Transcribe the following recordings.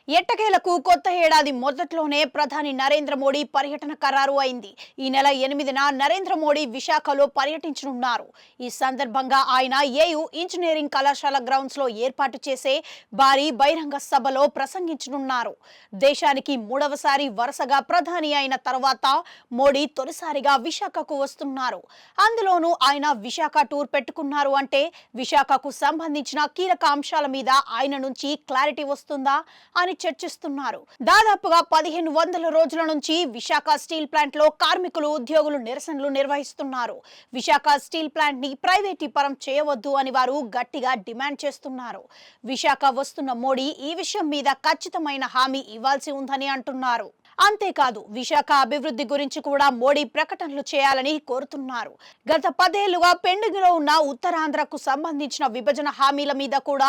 ఎట్టకేలకు కొత్త ఏడాది మొదట్లోనే ప్రధాని నరేంద్ర మోడీ పర్యటన ఖరారు అయింది. ఈ నెల 8న నరేంద్ర మోడీ విశాఖలో పర్యటించనున్నారు. ఈ సందర్భంగా ఆయన ఏయూ ఇంజనీరింగ్ కళాశాల గ్రౌండ్స్ లో ఏర్పాటు చేసే భారీ బహిరంగ సభలో ప్రసంగించనున్నారు. దేశానికి మూడవసారి వరుసగా ప్రధాని అయిన తర్వాత మోడీ తొలిసారిగా విశాఖకు వస్తున్నారు. అందులోనూ ఆయన విశాఖ టూర్ పెట్టుకున్నారు అంటే విశాఖకు సంబంధించిన కీలక అంశాల మీద ఆయన నుంచి క్లారిటీ వస్తుందా అని చర్చిస్తున్నారు. దాదాపుగా 1500 రోజుల నుంచి విశాఖ స్టీల్ ప్లాంట్ లో కార్మికులు ఉద్యోగులు నిరసనలు నిర్వహిస్తున్నారు. విశాఖ స్టీల్ ప్లాంట్ ని ప్రైవేటీకరణ చేయవద్దు అని వారు గట్టిగా డిమాండ్ చేస్తున్నారు. విశాఖ వస్తున్న మోడీ ఈ విషయం మీద ఖచ్చితమైన హామీ ఇవ్వాల్సి ఉందని అంటున్నారు. అంతేకాదు విశాఖ అభివృద్ధి గురించి కూడా మోడీ ప్రకటనలు చేయాలని కోరుతున్నారు. గత 10 ఏళ్లుగా పెండింగ్లో ఉన్న ఉత్తరాంధ్రకు సంబంధించిన విభజన హామీల మీద కూడా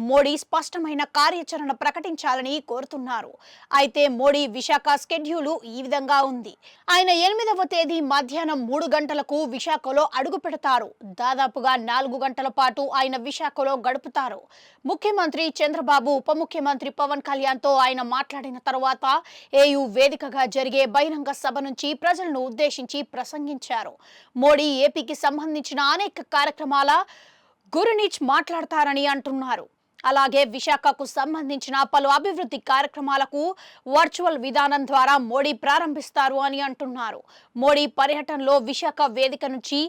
మోడీ స్పష్టమైన కార్యాచరణ ప్రకటించాలని కోరుతున్నారు. అయితే మోడీ విశాఖ స్కెడ్యూల్ ఈ విధంగా ఉంది. ఆయన 8వ తేదీ మధ్యాహ్నం 3 గంటలకు విశాఖలో అడుగు పెడతారు. దాదాపుగా 4 గంటల పాటు ఆయన విశాఖలో గడుపుతారు. ముఖ్యమంత్రి చంద్రబాబు, ఉప ముఖ్యమంత్రి పవన్ కళ్యాణ్ తో ఆయన మాట్లాడిన తర్వాత ఏయూ వేదికగా జరిగే బహిరంగ సభ నుంచి ప్రజలను ఉద్దేశించి ప్రసంగించారు. మోడీ ఏపీకి సంబంధించిన అనేక కార్యక్రమాల గురించి మాట్లాడతారని అంటున్నారు. అలాగే విశాఖకు సంబంధించిన పలు అభివృద్ధి కార్యక్రమాలకు వర్చువల్ విధానం ద్వారా మోడీ ప్రారంభిస్తారు అని అంటున్నారు. మోడీ పర్యటనలో విశాఖ వేదిక నుంచి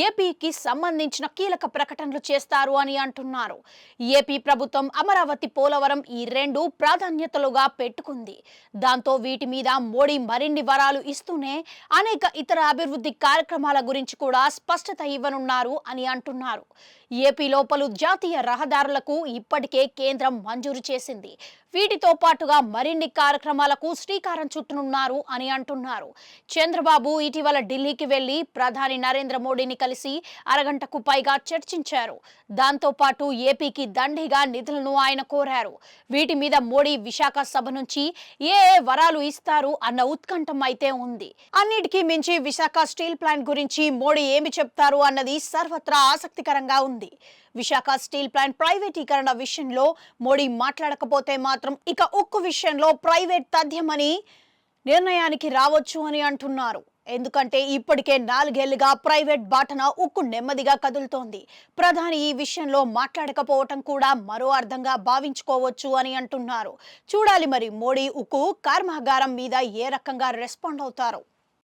ఏపీకి సంబంధించిన కీలక ప్రకటనలు చేస్తారు అని అంటున్నారు. ఏపీ ప్రభుత్వం అమరావతి, పోలవరం ఈ 2 ప్రాధాన్యతలుగా పెట్టుకుంది. దాంతో వీటి మీద మోడీ మరిన్ని వరాలు ఇస్తూనే అనేక ఇతర అభివృద్ధి కార్యక్రమాల గురించి కూడా స్పష్టత ఇవ్వనున్నారు అని అంటున్నారు. ఏపీలో పలు జాతీయ రహదారులకు ఇప్పటికే కేంద్రం మంజూరు చేసింది. వీటితో పాటుగా మరిన్ని కార్యక్రమాలకు శ్రీకారం చుట్టనున్నారు అని అంటున్నారు. చంద్రబాబు ఇటీవల ఢిల్లీకి వెళ్లి ప్రధాని నరేంద్ర మోడీని కలిసి అరగంటకు పైగా చర్చించారు. దాంతో పాటు ఏపీకి దండిగా నిధులను ఆయన కోరారు. వీటి మీద మోడీ విశాఖ సభ నుంచి ఏ వరాలు ఇస్తారు అన్న ఉత్కంఠం అయితే ఉంది. అన్నిటికీ మించి విశాఖ స్టీల్ ప్లాంట్ గురించి మోడీ ఏమి చెప్తారు అన్నది సర్వత్రా ఆసక్తికరంగా ఉంది. విశాఖ స్టీల్ ప్లాంట్ ప్రైవేటీకరణ విషయంలో మోడీ మాట్లాడకపోతే మాత్రం ఇక ఉక్కు విషయంలో ప్రైవేట్ తథ్యమని నిర్ణయానికి రావచ్చు అని అంటున్నారు. ఎందుకంటే ఇప్పటికే 4 ఏళ్లుగా ప్రైవేట్ బాటన ఉక్కు నెమ్మదిగా కదులుతోంది. ప్రధాని ఈ విషయంలో మాట్లాడకపోవటం కూడా మరో అర్థంగా భావించుకోవచ్చు అని అంటున్నారు. చూడాలి మరి మోడీ ఉక్కు కర్మాగారం మీద ఏ రకంగా రెస్పాండ్ అవుతారు.